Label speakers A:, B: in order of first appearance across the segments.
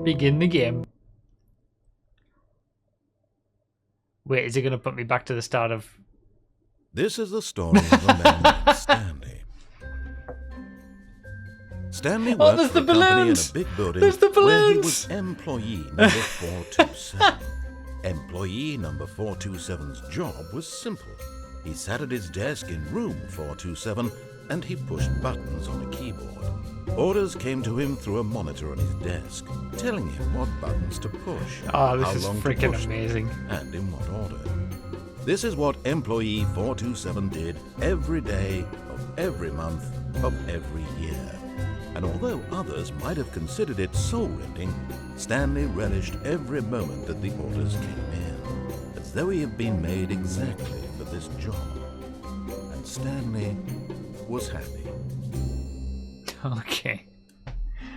A: Begin the game. Wait, is it going to put me back to the start of...
B: This is the story of a man named Stanley. Stanley worked
A: there's
B: for
A: the
B: a company in
A: balloons!
B: a big building
A: There's the
B: where he
A: balloons!
B: was employee number 427. Employee number 427's job was simple. He sat at his desk in room 427 and he pushed buttons on a keyboard. Orders came to him through a monitor on his desk, telling him what buttons to push,
A: Oh, this
B: how
A: is
B: long to
A: freaking
B: push them,
A: amazing.
B: and in what order. This is what employee 427 did every day of every month of every year. And although others might have considered it soul-rending, Stanley relished every moment that the orders came in, as though he had been made exactly for this job. And Stanley was happy.
A: Okay.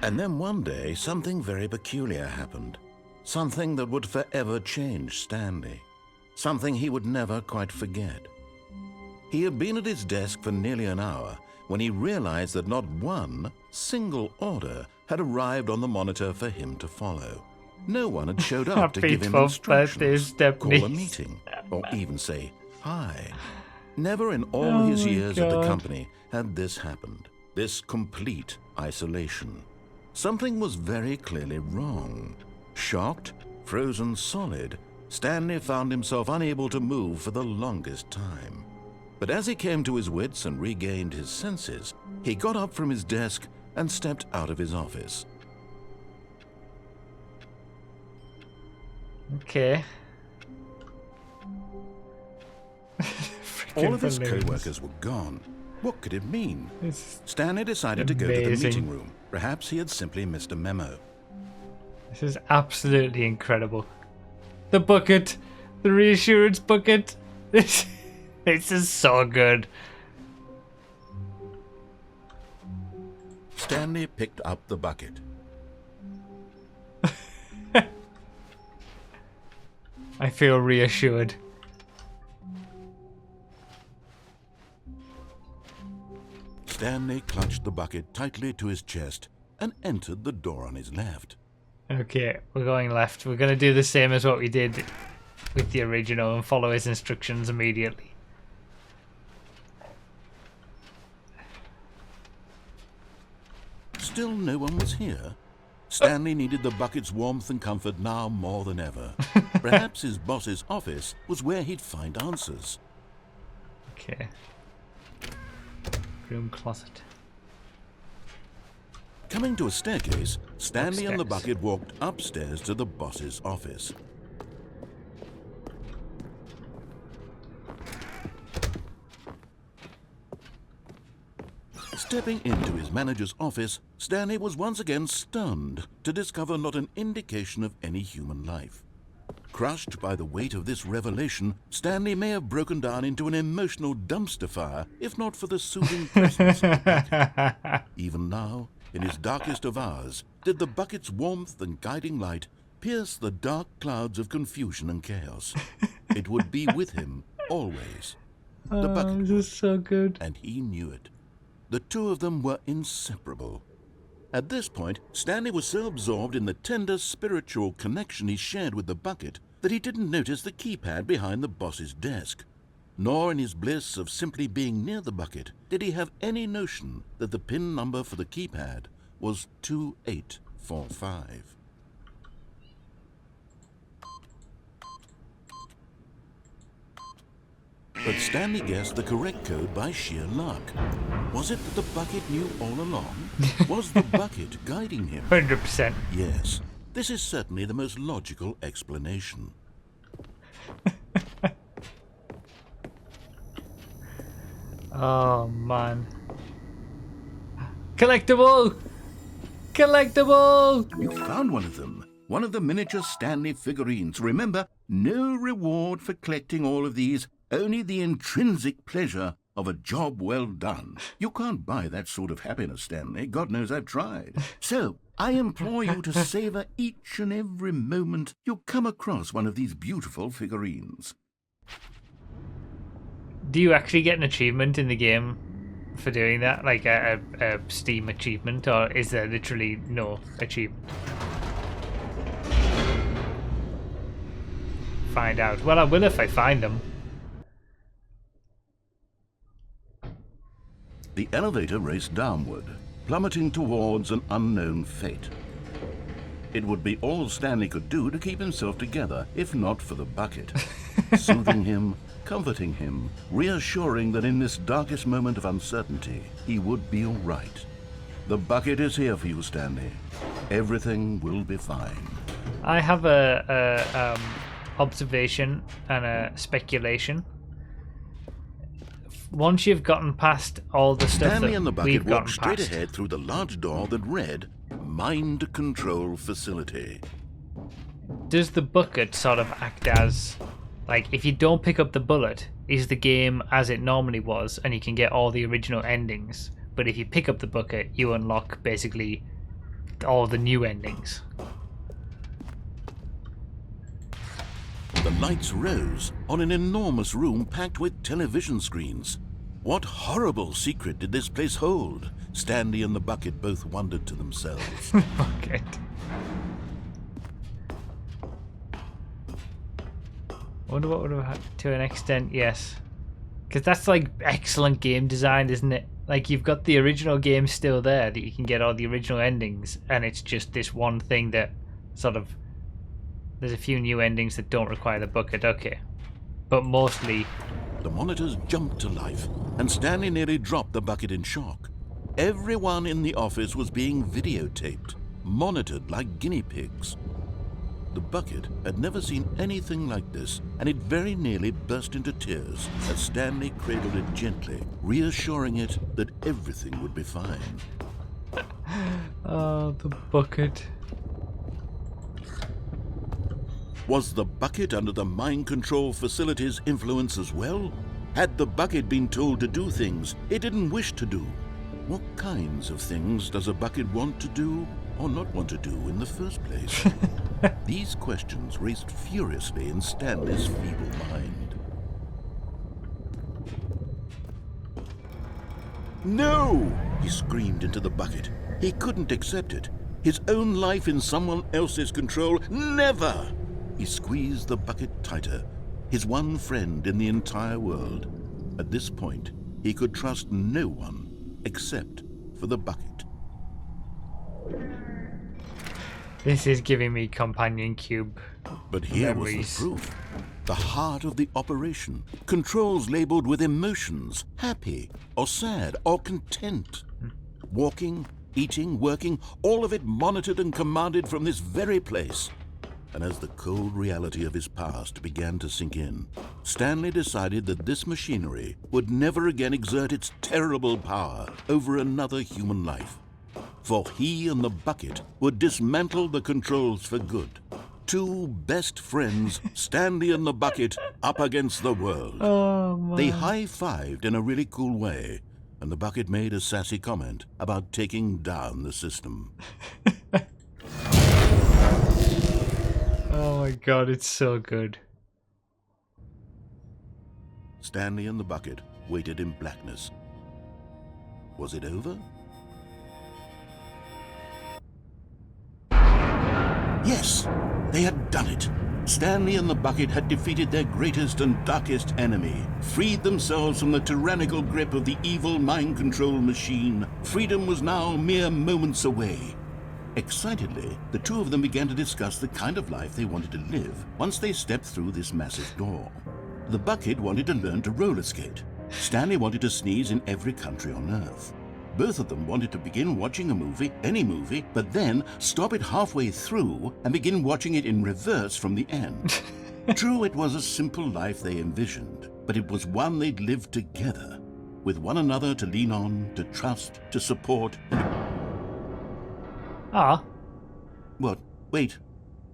B: And then one day, something very peculiar happened. Something that would forever change Stanley. Something he would never quite forget. He had been at his desk for nearly an hour when he realized that not one single order had arrived on the monitor for him to follow. No one had showed up to give him
A: 12th birthday,
B: instructions, call a
A: Stepney.
B: meeting, or even say hi. Never in all his years at the
A: God.
B: company had this happened. This complete isolation. Something was very clearly wrong. Shocked, frozen solid, Stanley found himself unable to move for the longest time. But as he came to his wits and regained his senses, he got up from his desk and stepped out of his office.
A: Okay.
B: All of his
A: balloons.
B: co-workers were gone. What could it mean?
A: This
B: Stanley decided to go to the
A: amazing.
B: meeting room. Perhaps he had simply missed a memo.
A: is absolutely incredible. The bucket. The reassurance bucket. This is so good.
B: Stanley picked up the bucket.
A: I feel reassured.
B: Stanley clutched the bucket tightly to his chest and entered the door on his left.
A: Okay, we're going left. We're going to do the same as what we did with the original and follow his instructions immediately.
B: Still no one was here. Stanley needed the bucket's warmth and comfort now more than ever. Perhaps his boss's office was where he'd find answers.
A: Okay. Room closet.
B: Coming to a staircase, Stanley and the
A: Upstairs.
B: bucket walked upstairs to the boss's office. Stepping into his manager's office, Stanley was once again stunned to discover not an indication of any human life. Crushed by the weight of this revelation, Stanley may have broken down into an emotional dumpster fire if not for the soothing presence of the bucket. Even now, in his darkest of hours, did the bucket's warmth and guiding light pierce the dark clouds of confusion and chaos. It would be with him always. The bucket
A: This is so good.
B: and he knew it. The two of them were inseparable. At this point, Stanley was so absorbed in the tender spiritual connection he shared with the bucket that he didn't notice the keypad behind the boss's desk. Nor in his bliss of simply being near the bucket did he have any notion that the PIN number for the keypad was 2845. But Stanley guessed the correct code by sheer luck. Was it that the bucket knew all along? Was the bucket guiding him?
A: 100%.
B: Yes, this is certainly the most logical explanation.
A: Oh, man. Collectible! Collectible!
B: You found one of them. One of the miniature Stanley figurines. Remember, no reward for collecting all of these, only the intrinsic pleasure of a job well done. You can't buy that sort of happiness, Stanley. God knows I've tried. So, I implore you to savor each and every moment you come across one of these beautiful figurines.
A: Do you actually get an achievement in the game for doing that? Like a Steam achievement? Or is there literally no achievement? find out. Well, I will if I find them.
B: The elevator raced downward, plummeting towards an unknown fate. It would be all Stanley could do to keep himself together, if not for the bucket. Soothing him, comforting him, reassuring that in this darkest moment of uncertainty, he would be all right. The bucket is here for you, Stanley. Everything will be fine.
A: I have a observation and a speculation. Once you've gotten past all the stuff
B: Stanley
A: that
B: and the bucket
A: we've gotten
B: walked straight
A: past,
B: ahead through the large door that read, Mind Control Facility.
A: does the bucket sort of act as, like, if you don't pick up the bullet, is the game as it normally was, and you can get all the original endings, but if you pick up the bucket, you unlock basically all the new endings?
B: The lights rose on an enormous room packed with television screens. What horrible secret did this place hold? Stanley and the bucket both wondered to themselves.
A: Bucket. Wonder what would have happened to an extent, yes. Because that's like excellent game design, isn't it? Like, you've got the original game still there that you can get all the original endings, and it's just this one thing that sort of, there's a few new endings that don't require the bucket, okay. But mostly...
B: The monitors jumped to life, and Stanley nearly dropped the bucket in shock. Everyone in the office was being videotaped, monitored like guinea pigs. The bucket had never seen anything like this, and it very nearly burst into tears as Stanley cradled it gently, reassuring it that everything would be fine.
A: Oh, the bucket.
B: Was the bucket under the mind control facility's influence as well? Had the bucket been told to do things it didn't wish to do? What kinds of things does a bucket want to do or not want to do in the first place? These questions raced furiously in Stanley's feeble mind. No! He screamed into the bucket. He couldn't accept it. His own life in someone else's control, never! He squeezed the bucket tighter, his one friend in the entire world. At this point, he could trust no one except for the bucket.
A: This is giving me companion cube
B: But here
A: memories.
B: was the proof. The heart of the operation. Controls labeled with emotions, happy or sad or content. Walking, eating, working, all of it monitored and commanded from this very place. And as the cold reality of his past began to sink in, Stanley decided that this machinery would never again exert its terrible power over another human life. For he and the bucket would dismantle the controls for good. Two best friends, Stanley and the bucket, up against the world.
A: Oh, man.
B: They high-fived in a really cool way, and the bucket made a sassy comment about taking down the system.
A: Oh my god, it's so good.
B: Stanley and the bucket waited in blackness. Was it over? Yes, they had done it. Stanley and the bucket had defeated their greatest and darkest enemy, freed themselves from the tyrannical grip of the evil mind control machine. Freedom was now mere moments away. Excitedly, the two of them began to discuss the kind of life they wanted to live once they stepped through this massive door. The bucket wanted to learn to roller skate. Stanley wanted to sneeze in every country on Earth. Both of them wanted to begin watching a movie, any movie, but then stop it halfway through and begin watching it in reverse from the end. True, it was a simple life they envisioned, but it was one they'd lived together, with one another to lean on, to trust, to support, and...
A: Ah,
B: What? Wait.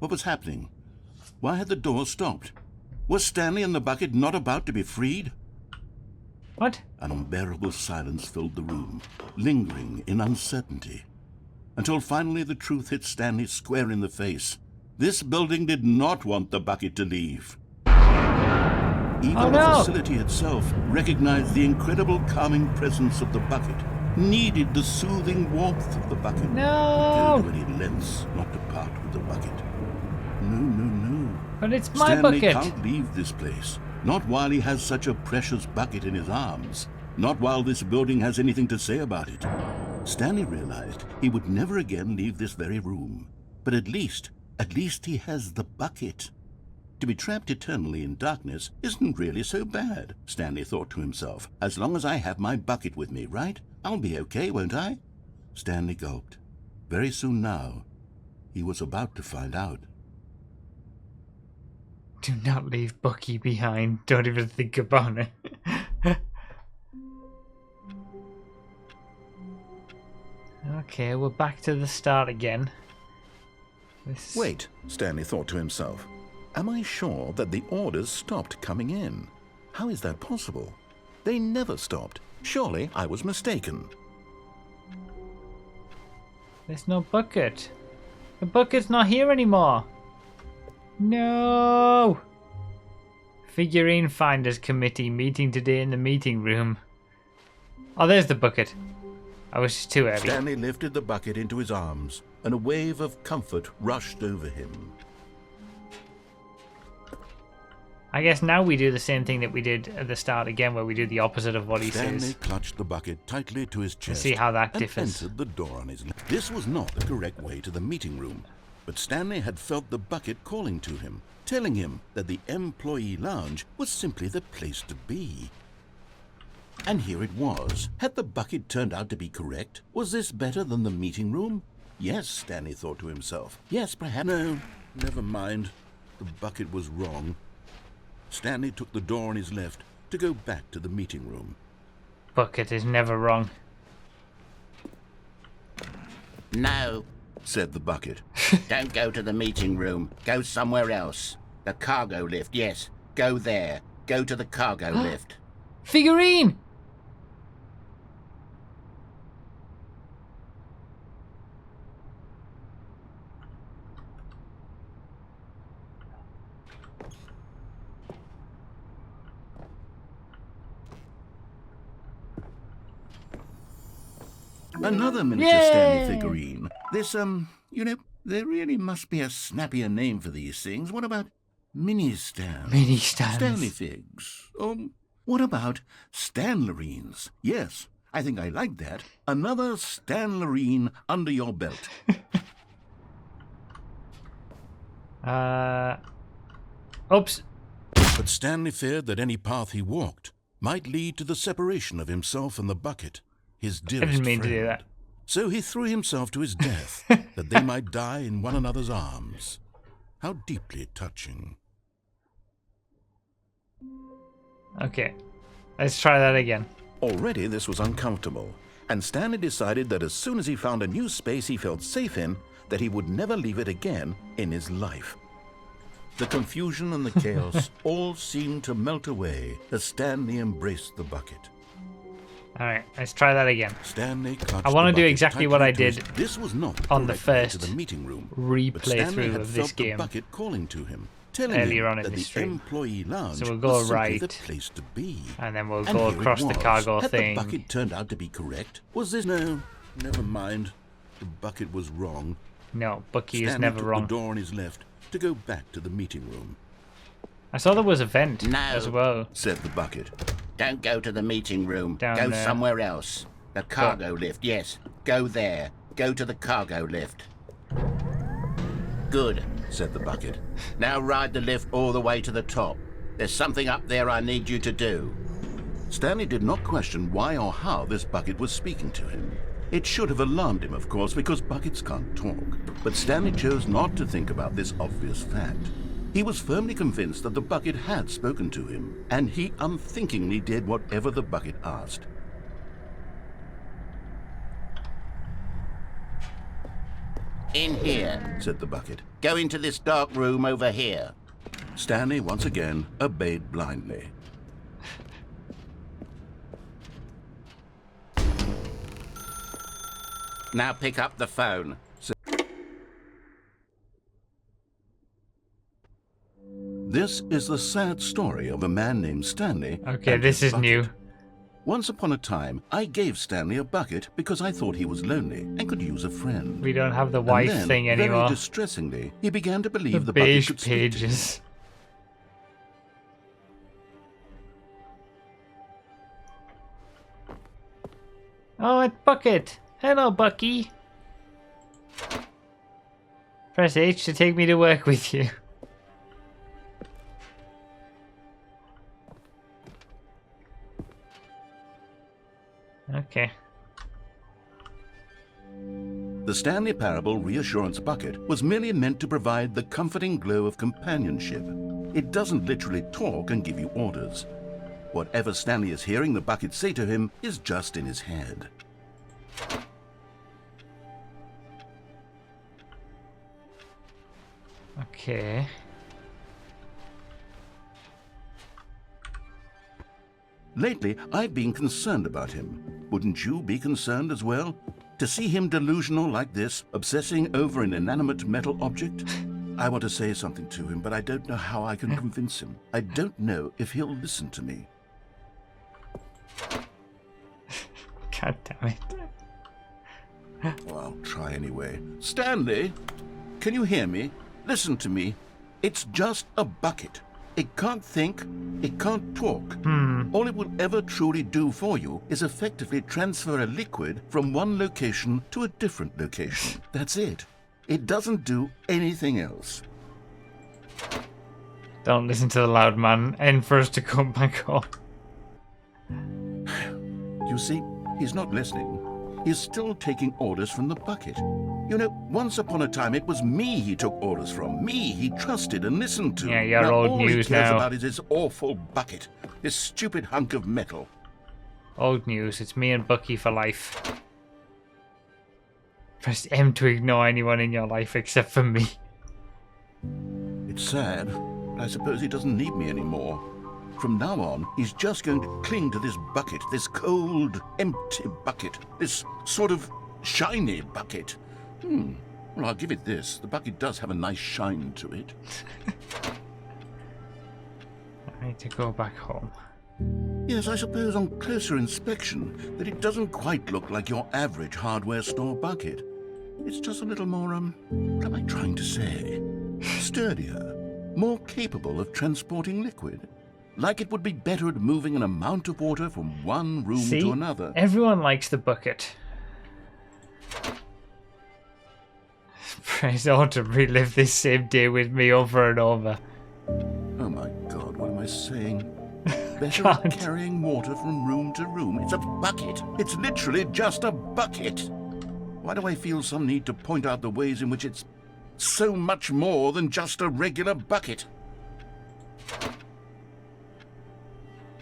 B: What was happening? Why had the door stopped? Was Stanley and the bucket not about to be freed?
A: what?
B: An unbearable silence filled the room, lingering in uncertainty, until finally the truth hit Stanley square in the face. This building did not want the bucket to leave. Even
A: Oh,
B: the
A: no.
B: facility itself recognized the incredible calming presence of the bucket, needed the soothing warmth of the bucket.
A: No!
B: Go to any lengths not to part with the bucket. No, no, no.
A: But it's my
B: Stanley
A: bucket.
B: can't leave this place. Not while he has such a precious bucket in his arms. Not while this building has anything to say about it. Stanley realized he would never again leave this very room. But at least he has the bucket. To be trapped eternally in darkness isn't really so bad, Stanley thought to himself. As long as I have my bucket with me, right? I'll be okay, won't I? Stanley gulped. Very soon now, he was about to find out.
A: Do not leave Bucky behind. Don't even think about it. Okay, we're back to the start again.
B: Wait, Stanley thought to himself. Am I sure that the orders stopped coming in? How is that possible? They never stopped. Surely I was mistaken.
A: There's no bucket. The bucket's not here anymore. No! Figurine Finders Committee meeting today in the meeting room. Oh, there's the bucket. I was just too early.
B: Stanley lifted the bucket into his arms, and a wave of comfort rushed over him.
A: I guess now we do the same thing that we did at the start again, where we do the opposite of what he
B: Stanley
A: says.
B: clutched the bucket tightly to his chest.
A: See how that
B: and
A: differs.
B: entered the door on his left. This was not the correct way to the meeting room, but Stanley had felt the bucket calling to him, telling him that the employee lounge was simply the place to be. And here it was. Had the bucket turned out to be correct? Was this better than the meeting room? Yes, Stanley thought to himself. Yes, perhaps. No, never mind. The bucket was wrong. Stanley took the door on his left to go back to the meeting room.
A: Bucket is never wrong.
C: No,
B: said the bucket.
C: don't go to the meeting room. Go somewhere else. The cargo lift, yes. Go there. Go to the cargo lift.
A: Figurine!
B: Another miniature
A: Yay!
B: Stanley figurine. This, there really must be a snappier name for these things. What about mini-stands?
A: Mini-stands.
B: Stanley figs. What about Stanlerines? Yes, I think I like that. Another Stanlerine under your belt.
A: Oops.
B: But Stanley feared that any path he walked might lead to the separation of himself and the bucket, his
A: I
B: dearest
A: didn't mean
B: friend.
A: to do that.
B: So he threw himself to his death, that they might die in one another's arms. How deeply touching.
A: Okay. Let's try that again.
B: Already this was uncomfortable, and Stanley decided that as soon as he found a new space he felt safe in, that he would never leave it again in his life. The confusion and the chaos all seemed to melt away as Stanley embraced the bucket.
A: Alright, let's try that again.
B: Stanley clutched
A: I want to
B: the
A: do
B: bucket
A: exactly
B: tightly
A: what I
B: to his-
A: did
B: This was not
A: on the
B: correct way
A: first
B: to the meeting room, but
A: replay
B: Stanley
A: through
B: had
A: of this
B: felt the
A: game
B: bucket calling to him, telling
A: earlier
B: him
A: on in
B: that
A: the
B: the
A: stream.
B: employee lounge
A: So we'll go
B: was simply
A: right,
B: the place to be.
A: and then we'll
B: And
A: go
B: here it
A: across the
B: was.
A: cargo
B: Had
A: thing.
B: the bucket turned out to be correct? Was this... No, never mind. The bucket was wrong.
A: No, Bucky is
B: Stanley
A: never
B: took
A: wrong.
B: the door on his left to go back to the meeting room.
A: I saw there was a vent
C: No.
A: as well.
B: Said the bucket.
C: Don't go to the meeting room.
A: Down
C: go
A: there.
C: somewhere else. The cargo lift, yes. Go there. Go to the cargo lift. Good,
B: Said the bucket.
C: now ride the lift all the way to the top. There's something up there I need you to do.
B: Stanley did not question why or how this bucket was speaking to him. It should have alarmed him, of course, because buckets can't talk. But Stanley chose not to think about this obvious fact. He was firmly convinced that the bucket had spoken to him, and he unthinkingly did whatever the bucket asked.
C: In here.
B: Said the bucket.
C: Go into this dark room over here.
B: Stanley once again obeyed blindly.
C: Now pick up the phone.
B: This is the sad story of a man named Stanley.
A: Okay,
B: and
A: this
B: his
A: is new.
B: bucket. Once upon a time, I gave Stanley a bucket because I thought he was lonely and could use a friend.
A: We don't have the
B: And
A: wife
B: then,
A: thing
B: very
A: anymore.
B: distressingly, he began to
A: The
B: believe the bucket
A: beige
B: could speak to him.
A: pages. Oh, it's Bucket. Hello, Bucky. Press H to take me to work with you. Okay.
B: The Stanley Parable Reassurance Bucket was merely meant to provide the comforting glow of companionship. It doesn't literally talk and give you orders. Whatever Stanley is hearing the bucket say to him is just in his head.
A: Okay.
B: Lately, I've been concerned about him. Wouldn't you be concerned as well? To see him delusional like this, obsessing over an inanimate metal object? I want to say something to him, but I don't know how I can convince him. I don't know if he'll listen to me.
A: God damn it.
B: Well, I'll try anyway. Stanley, can you hear me? Listen to me. It's just a bucket. It can't think, it can't talk. All it will ever truly do for you is effectively transfer a liquid from one location to a different location. That's it. It doesn't do anything else.
A: Don't listen to the loud man and for us to come back home.
B: You see, he's not listening. He's still taking orders from the bucket. You know, once upon a time it was me he took orders from. Me he trusted and listened to.
A: Yeah, you're
B: now,
A: old
B: all
A: news
B: he cares
A: now.
B: about is this awful bucket. This stupid hunk of metal.
A: Old news. It's me and Bucky for life. Press M to ignore anyone in your life except for me.
B: It's sad, but I suppose he doesn't need me anymore. From now on, he's just going to cling to this bucket, this cold, empty bucket, this sort of shiny bucket. Well, I'll give it this. The bucket does have a nice shine to it.
A: I need to go back home.
B: Yes, I suppose on closer inspection that it doesn't quite look like your average hardware store bucket. It's just a little more, what am I trying to say? Sturdier, more capable of transporting liquid. Like it would be better at moving an amount of water from one room
A: See?
B: to another.
A: Everyone likes the bucket. Press O to relive this same day with me over and over.
B: Oh my God, what am I saying? Better
A: God.
B: at carrying water from room to room. It's a bucket. It's literally just a bucket. Why do I feel some need to point out the ways in which it's so much more than just a regular bucket?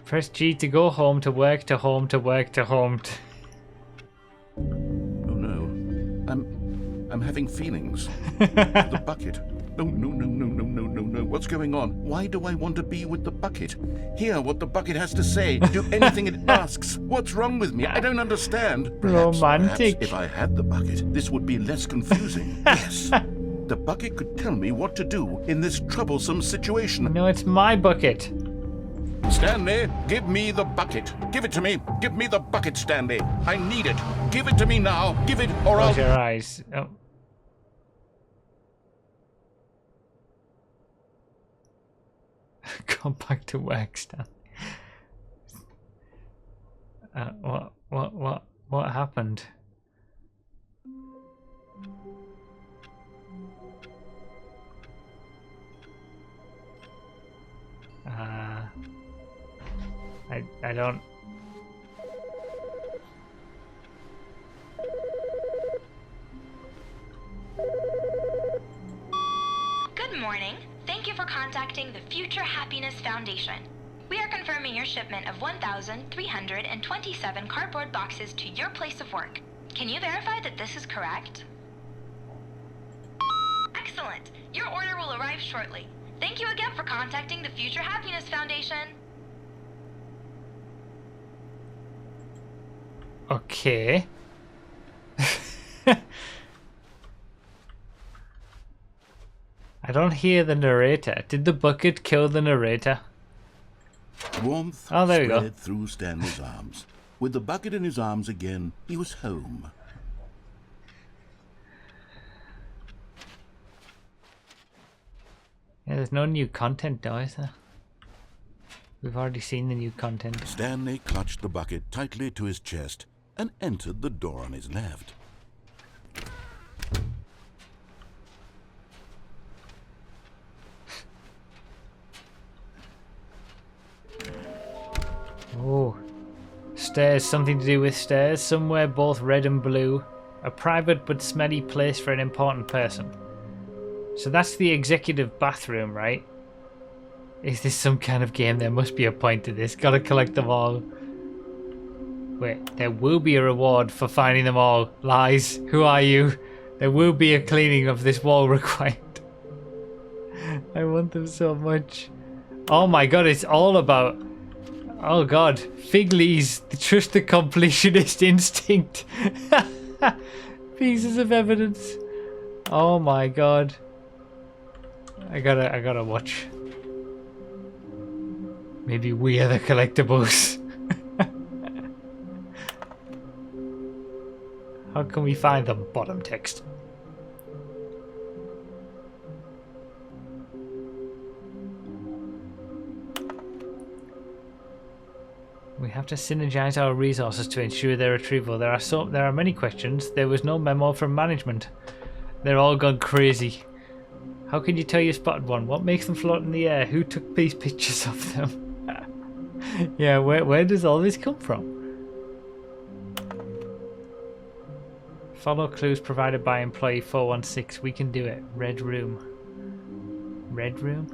A: Press G to go home, to work, to home, to work, to home.
B: Oh no. I'm having feelings. The bucket. No, no, no, no, no, no, no, no. What's going on? Why do I want to be with the bucket? Hear what the bucket has to say. Do anything it asks. What's wrong with me? I don't understand. Perhaps
A: Romantic.
B: if I had the bucket, this would be less confusing. Yes. The bucket could tell me what to do in this troublesome situation.
A: No, it's my bucket.
B: Stanley, give me the bucket. Give it to me. Give me the bucket, Stanley. I need it. Give it to me now. Give it or
A: Close
B: I'll...
A: your eyes. Oh. Go back to work, Stan. What happened? I don't.
D: Good morning. Thank you for contacting the Future Happiness Foundation. We are confirming your shipment of 1,327 cardboard boxes to your place of work. Can you verify that this is correct? Excellent. Your order will arrive shortly. Thank you again for contacting the Future Happiness Foundation.
A: Okay. I don't hear the narrator. Did the bucket kill the narrator?
B: Warmth
A: Oh, there you go.
B: spread through Stanley's arms. With the bucket in his arms again, he was home.
A: Yeah, there's no new content though, is there? We've already seen the new content.
B: Stanley clutched the bucket tightly to his chest and entered the door on his left.
A: Oh. Stairs, something to do with stairs. Somewhere both red and blue. A private but smelly place for an important person. So that's the executive bathroom, right? Is this some kind of game? There must be a point to this. Gotta collect them all. Wait, there will be a reward for finding them all. Lies. Who are you? There will be a cleaning of this wall required. I want them so much. Oh my god, it's all about... Oh god. Figley's trust the completionist instinct. Pieces of evidence. Oh my god. I gotta watch. Maybe we are the collectibles. How can we find them? Bottom text. We have to synergize our resources to ensure their retrieval. There are many questions. There was no memo from management. They're all gone crazy. How can you tell you spotted one? What makes them float in the air? Who took these pictures of them? Yeah, where does all this come from? Follow clues provided by employee 416. We can do it. Red room. Red room?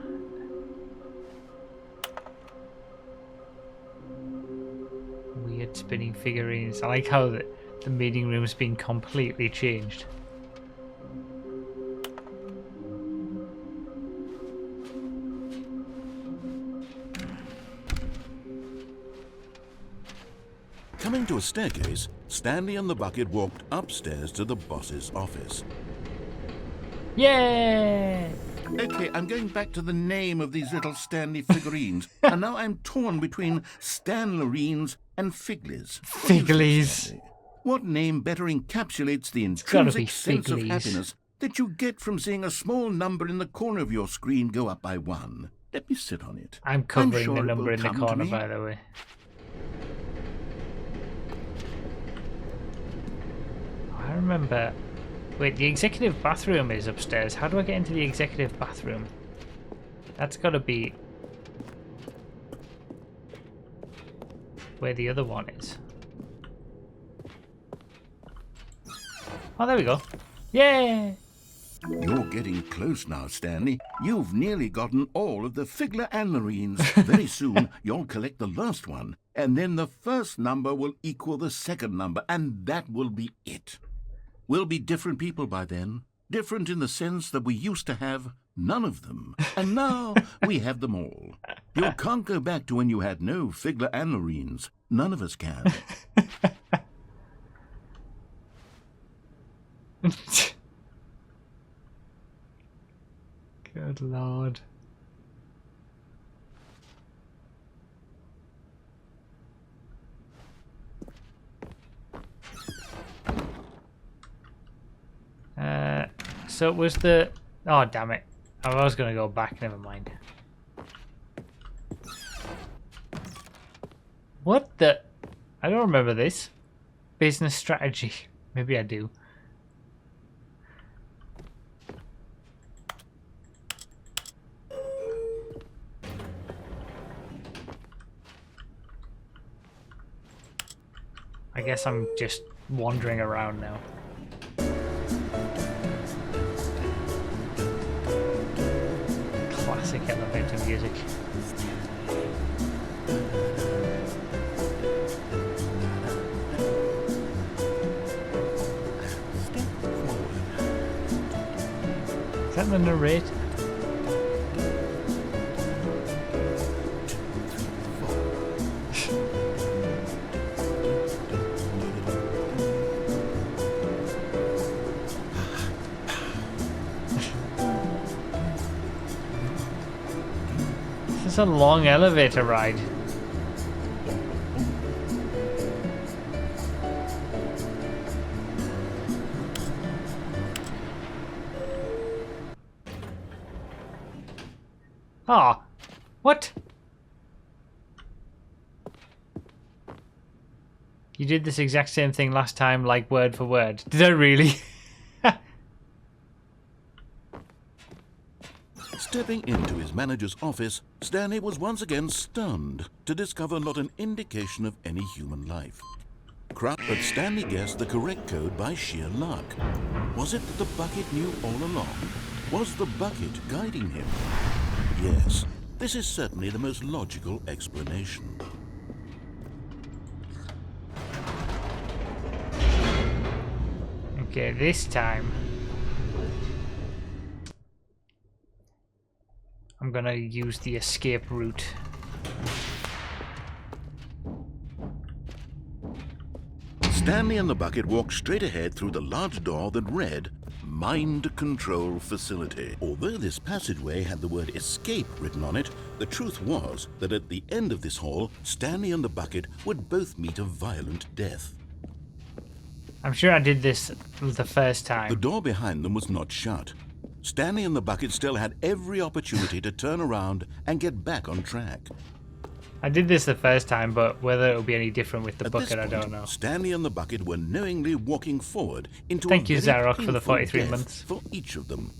A: Weird spinning figurines. I like how the meeting room's been completely changed.
B: Coming to a staircase, Stanley and the bucket walked upstairs to the boss's office.
A: Yay!
C: Okay, I'm going back to the name of these little Stanley figurines. And now I'm torn between Stanlerines and Figleys.
A: Figleys.
C: What name better encapsulates the
A: gotta be
C: intrinsic sense of
A: Figleys.
C: happiness that you get from seeing a small number in the corner of your screen go up by 1? Let me sit on it.
A: I'm covering
C: sure
A: the
C: it
A: number
C: will
A: in the
C: come to
A: corner,
C: me.
A: by the way. I remember... Wait, the executive bathroom is upstairs. How do I get into the executive bathroom? That's gotta be... where the other one is. Oh, there we go. Yay!
C: You're getting close now, Stanley. You've nearly gotten all of the Figler Anlerines. Very soon, you'll collect the last one, and then the first number will equal the second number, and that will be it. We'll be different people by then. Different in the sense that we used to have none of them, and now we have them all. You can't go back to when you had no Figler Anlerines. None of us can.
A: Good lord. So it was the... Oh, damn it. I was going to go back, never mind. What the... I don't remember this. Business strategy. Maybe I do. I guess I'm just wandering around now. Classic elevator music. Is that the narrator? It's a long elevator ride. Ah, what? You did this exact same thing last time, like word for word. Did I really?
B: Stepping into his manager's office, Stanley was once again stunned to discover not an indication of any human life. But Stanley guessed the correct code by sheer luck. Was it that the bucket knew all along? Was the bucket guiding him? Yes, this is certainly the most logical explanation.
A: Okay, this time I'm gonna use the escape route.
B: Stanley and the bucket walked straight ahead through the large door that read, Mind Control Facility. Although this passageway had the word escape written on it, the truth was that at the end of this hall, Stanley and the bucket would both meet a violent death.
A: I'm sure I did this the first time.
B: The door behind them was not shut. Stanley and the bucket still had every opportunity to turn around and get back on track.
A: I did this the first time, but whether it'll be any different with the
B: At
A: bucket,
B: this
A: I
B: point,
A: don't know.
B: Stanley and the bucket were knowingly walking forward into
A: Thank
B: a
A: you,
B: very
A: Zarok, for the
B: painful
A: 43
B: death
A: months.
B: for each of them.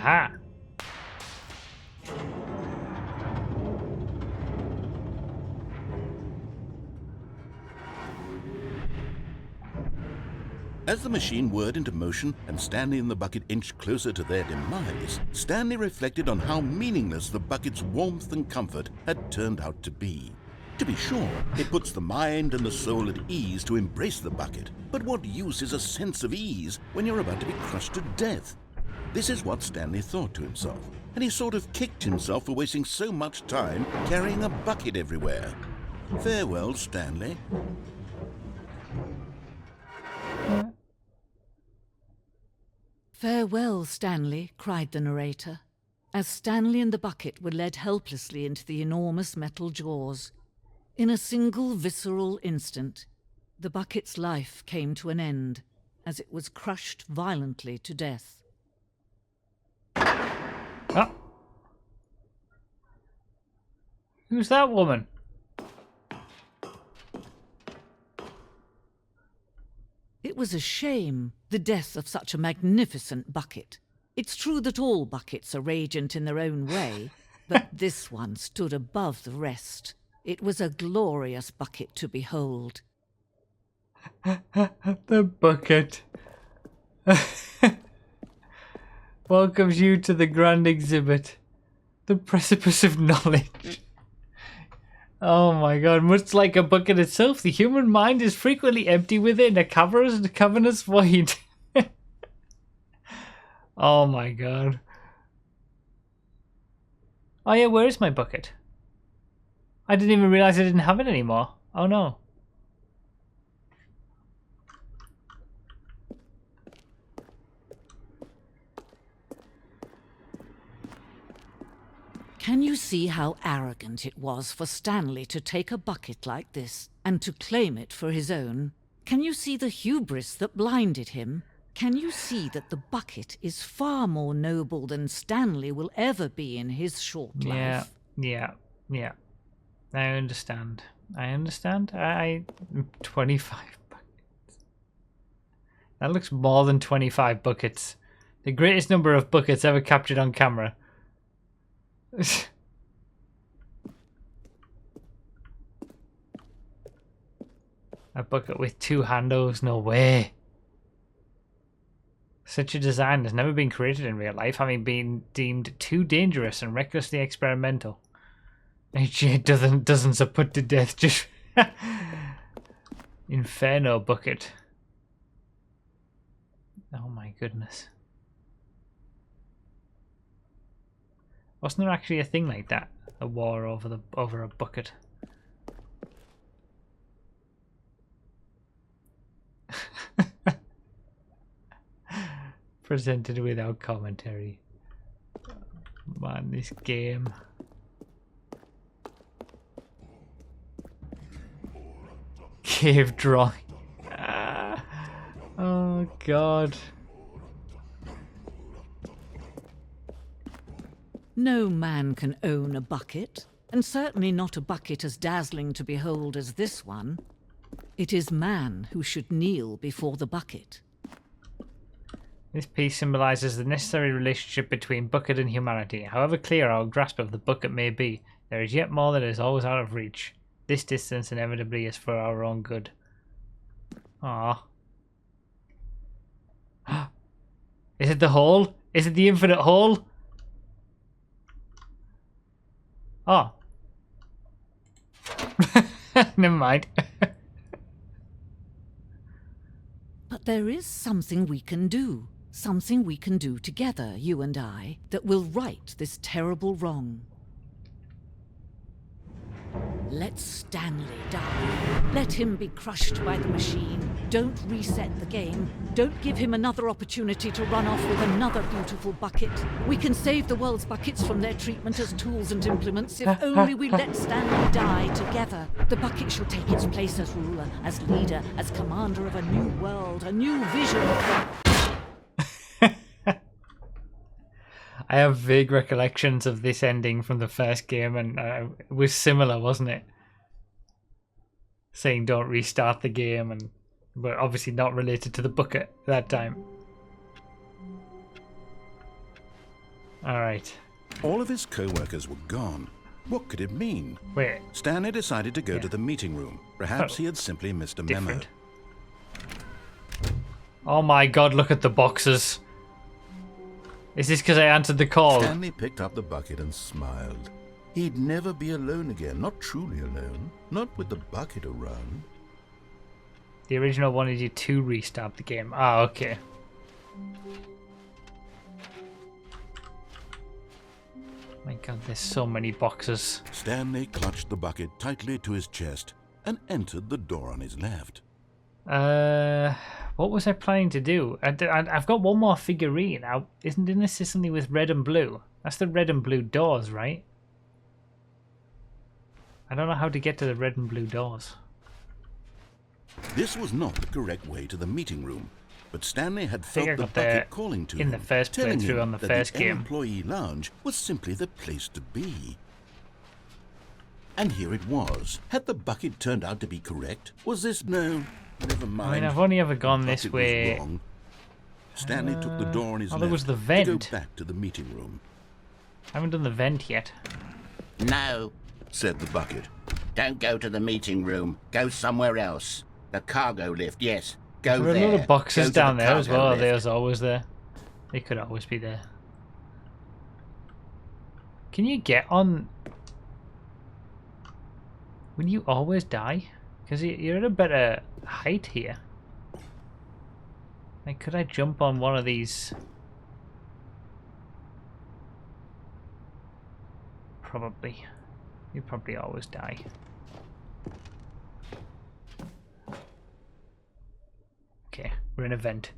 A: Aha!
B: As the machine whirred into motion and Stanley and the bucket inched closer to their demise, Stanley reflected on how meaningless the bucket's warmth and comfort had turned out to be. To be sure, it puts the mind and the soul at ease to embrace the bucket, but what use is a sense of ease when you're about to be crushed to death? This is what Stanley thought to himself, and he sort of kicked himself for wasting so much time carrying a bucket everywhere. Farewell, Stanley.
E: "Farewell, Stanley," cried the narrator, as Stanley and the bucket were led helplessly into the enormous metal jaws. In a single visceral instant, the bucket's life came to an end as it was crushed violently to death.
A: Oh. Who's that woman?
E: It was a shame, the death of such a magnificent bucket. It's true that all buckets are radiant in their own way, but this one stood above the rest. It was a glorious bucket to behold.
A: The bucket welcomes you to the grand exhibit, the precipice of knowledge. Oh my god, much like a bucket itself, the human mind is frequently empty within a cavernous void. Oh my god. Oh yeah, where is my bucket? I didn't even realize I didn't have it anymore. Oh no.
E: Can you see how arrogant it was for Stanley to take a bucket like this and to claim it for his own? Can you see the hubris that blinded him? Can you see that the bucket is far more noble than Stanley will ever be in his short life?
A: Yeah. I understand. 25 buckets. That looks more than 25 buckets. The greatest number of buckets ever captured on camera. A bucket with 2 handles? No way. Such a design has never been created in real life, having been deemed too dangerous and recklessly experimental. Dozens are put to death just... Inferno bucket. Oh my goodness. Wasn't there actually a thing like that? A war over a bucket? Presented without commentary. Man, this game. Cave drawing. Oh god.
E: No man can own a bucket, and certainly not a bucket as dazzling to behold as this one. It is man who should kneel before the bucket.
A: This piece symbolizes the necessary relationship between bucket and humanity. However clear our grasp of the bucket may be, there is yet more that is always out of reach. This distance inevitably is for our own good. Ah. Is it the hole? Is it the infinite hole? Oh. Never mind.
E: But there is something we can do. Something we can do together, you and I, that will right this terrible wrong. Let Stanley die. Let him be crushed by the machine. Don't reset the game. Don't give him another opportunity to run off with another beautiful bucket. We can save the world's buckets from their treatment as tools and implements if only we let Stanley die together. The bucket shall take its place as ruler, as leader, as commander of a new world, a new vision.
A: I have vague recollections of this ending from the first game, and it was similar, wasn't it? Saying don't restart the game, but obviously not related to the bucket that time. Alright.
B: All of his co-workers were gone. What could it mean?
A: Wait.
B: Stanley decided to go to the meeting room. Perhaps he had simply missed a memo.
A: Oh my god, look at the boxes. Is this because I answered the call?
B: Stanley picked up the bucket and smiled. He'd never be alone again, not truly alone. Not with the bucket around.
A: The original wanted you to restart the game. Ah, okay. My god, there's so many boxes.
B: Stanley clutched the bucket tightly to his chest and entered the door on his left.
A: What was I planning to do? I've got one more figurine. Isn't this something with red and blue? That's the red and blue doors, right? I don't know how to get to the red and blue doors.
B: This was not the correct way to the meeting room, but Stanley had felt the bucket calling to him,
A: in the first
B: telling
A: playthrough
B: him
A: on the
B: that
A: first
B: the
A: game.
B: employee lounge was simply the place to be. And here it was. Had the bucket turned out to be correct? Was this... No, never mind.
A: I mean, I've only ever gone
B: The
A: this
B: bucket
A: way.
B: was wrong. Stanley took the door on his left
A: there was the
B: to
A: vent.
B: go back to the meeting room.
A: I haven't done the vent yet.
C: No,
B: Said the bucket.
C: don't go to the meeting room. Go somewhere else. The cargo lift, yes. Go
A: There are
C: there.
A: a lot of boxes
C: Go to
A: down
C: the
A: there as
C: cargo
A: well.
C: lift.
A: There's always there. They could always be there. Can you get on... Will you always die? Because you're at a better height here. Like, could I jump on one of these? Probably. You probably always die. Okay, we're in a vent.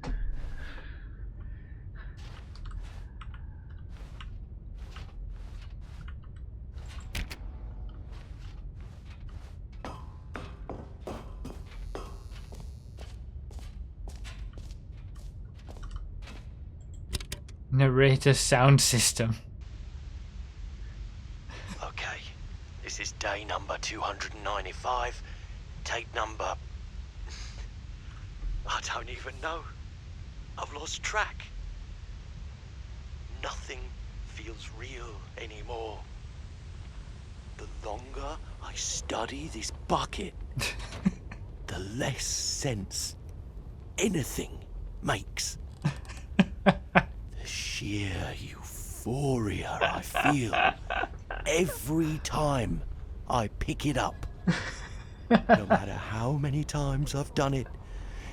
A: Narrator sound system.
F: Okay, this is day number 295. Tape number... I don't even know. I've lost track. Nothing feels real anymore. The longer I study this bucket, the less sense anything makes. The sheer euphoria I feel every time I pick it up. No matter how many times I've done it,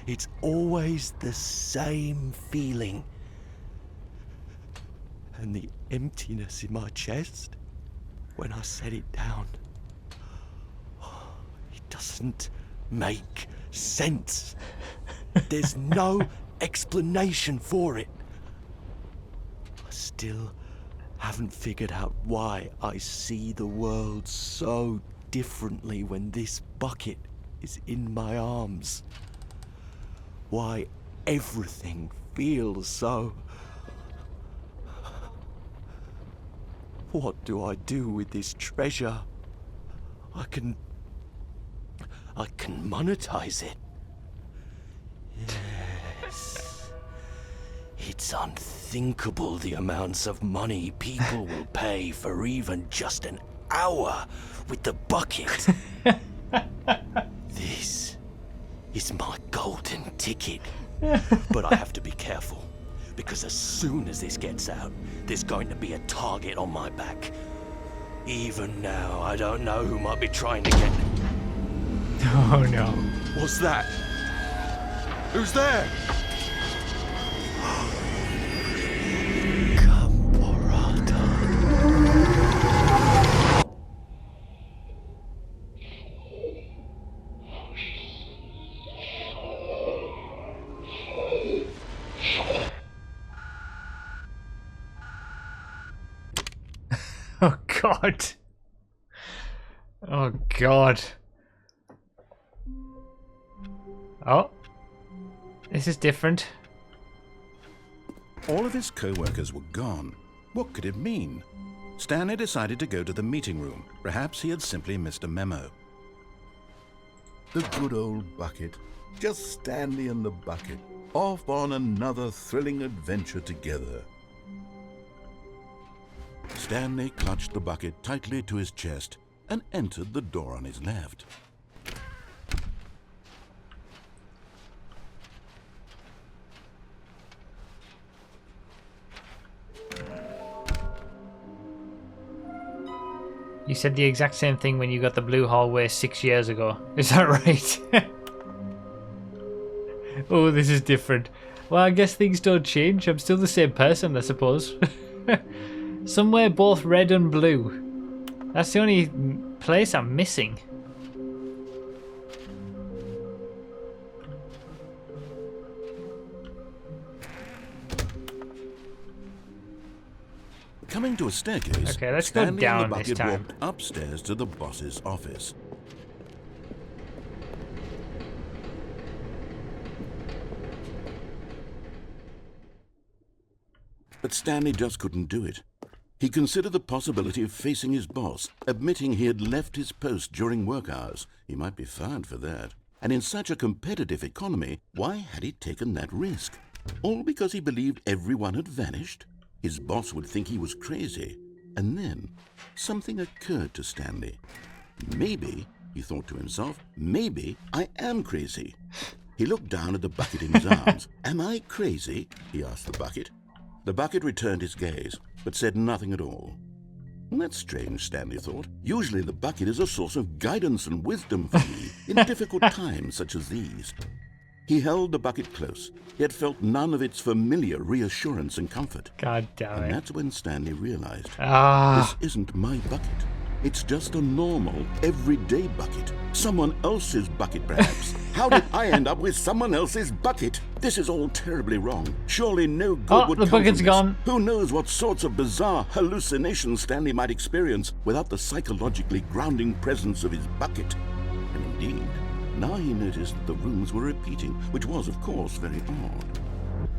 F: it's always the same feeling. And the emptiness in my chest when I set it down. It doesn't make sense. There's no explanation for it. I still haven't figured out why I see the world so differently when this bucket is in my arms. Why everything feels so... What do I do with this treasure? I can monetize it. Yes. It's unthinkable the amounts of money people will pay for even just an hour with the bucket. This is my golden ticket. But I have to be careful, because as soon as this gets out, there's going to be a target on my back. Even now, I don't know who might be trying to get...
A: Oh no.
F: What's that? Who's there?
A: Oh god. Oh god. Oh. This is different.
B: All of his co-workers were gone. What could it mean? Stanley decided to go to the meeting room. Perhaps he had simply missed a memo.
C: The good old bucket. Just Stanley and the bucket. Off on another thrilling adventure together.
B: Stanley clutched the bucket tightly to his chest and entered the door on his left.
A: You said the exact same thing when you got the blue hallway 6 years ago. Is that right? Oh, this is different. Well, I guess things don't change. I'm still the same person, I suppose. Somewhere both red and blue. That's the only place I'm missing.
B: Coming to a staircase,
A: Okay, let's go
B: Stanley
A: down
B: and the
A: this
B: bucket
A: time.
B: walked upstairs to the boss's office. But Stanley just couldn't do it. He considered the possibility of facing his boss, admitting he had left his post during work hours. He might be fired for that. And in such a competitive economy, why had he taken that risk? All because he believed everyone had vanished? His boss would think he was crazy. And then something occurred to Stanley. Maybe, he thought to himself, maybe I am crazy. He looked down at the bucket in his arms. Am I crazy? He asked the bucket. The bucket returned his gaze, but said nothing at all. Well, that's strange, Stanley thought. Usually the bucket is a source of guidance and wisdom for me in difficult times such as these. He held the bucket close, yet felt none of its familiar reassurance and comfort.
A: God damn
B: And
A: it.
B: that's when Stanley realized,
A: Ah.
B: this isn't my bucket. It's just a normal, everyday bucket. Someone else's bucket, perhaps. How did I end up with someone else's bucket? This is all terribly wrong. Surely no good
A: Oh,
B: would
A: the
B: come
A: bucket's
B: from this.
A: gone.
B: Who knows what sorts of bizarre hallucinations Stanley might experience without the psychologically grounding presence of his bucket. And indeed, now he noticed that the rooms were repeating, which was, of course, very odd.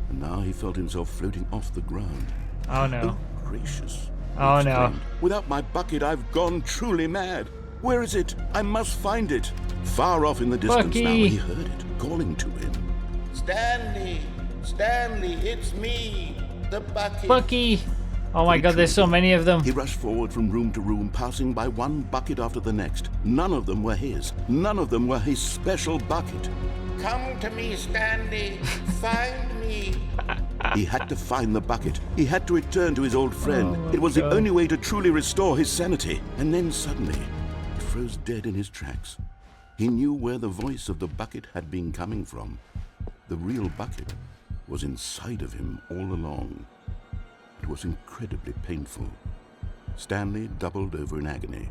B: And now he felt himself floating off the ground.
A: Oh no.
B: Oh, gracious.
A: Oh
B: He
A: no.
B: exclaimed. Without my bucket, I've gone truly mad. Where is it? I must find it. Far off in the distance now,
A: Bucky.
B: he heard it, calling to him.
C: Stanley! Stanley, it's me! The bucket!
A: Bucky! Oh my god, there's so many of them.
B: He rushed forward from room to room, passing by one bucket after the next. None of them were his. None of them were his special bucket.
C: Come to me, Stanley! Find me!
B: He had to find the bucket. He had to return to his old friend.
A: Oh,
B: It was the
A: God.
B: only way to truly restore his sanity. And then suddenly, he froze dead in his tracks. He knew where the voice of the bucket had been coming from. The real bucket was inside of him all along. It was incredibly painful. Stanley doubled over in agony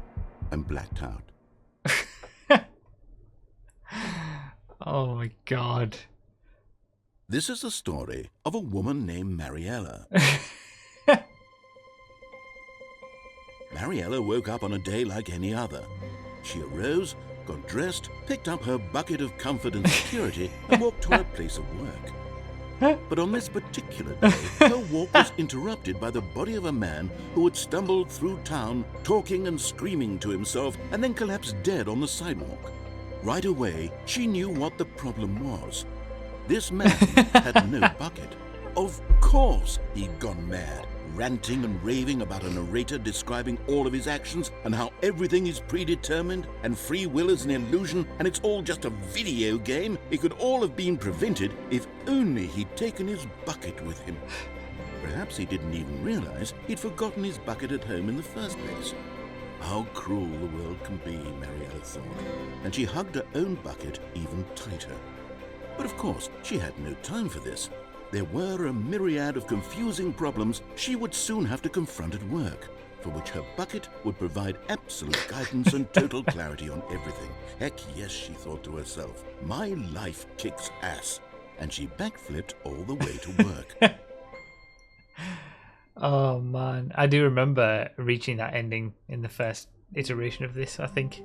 B: and blacked out.
A: Oh my god.
B: This is the story of a woman named Mariella. Mariella woke up on a day like any other. She arose, got dressed, picked up her bucket of comfort and security, and walked to her place of work. But on this particular day, her walk was interrupted by the body of a man who had stumbled through town, talking and screaming to himself, and then collapsed dead on the sidewalk. Right away, she knew what the problem was. This man had no bucket. Of course he'd gone mad, ranting and raving about a narrator describing all of his actions and how everything is predetermined and free will is an illusion and it's all just a video game. It could all have been prevented if only he'd taken his bucket with him. Perhaps he didn't even realize he'd forgotten his bucket at home in the first place. How cruel the world can be, Mariella thought, and she hugged her own bucket even tighter. But of course, she had no time for this. There were a myriad of confusing problems she would soon have to confront at work, for which her bucket would provide absolute guidance and total clarity on everything. Heck yes, she thought to herself, my life kicks ass. And she backflipped all the way to work.
A: Oh man, I do remember reaching that ending in the first iteration of this, I think.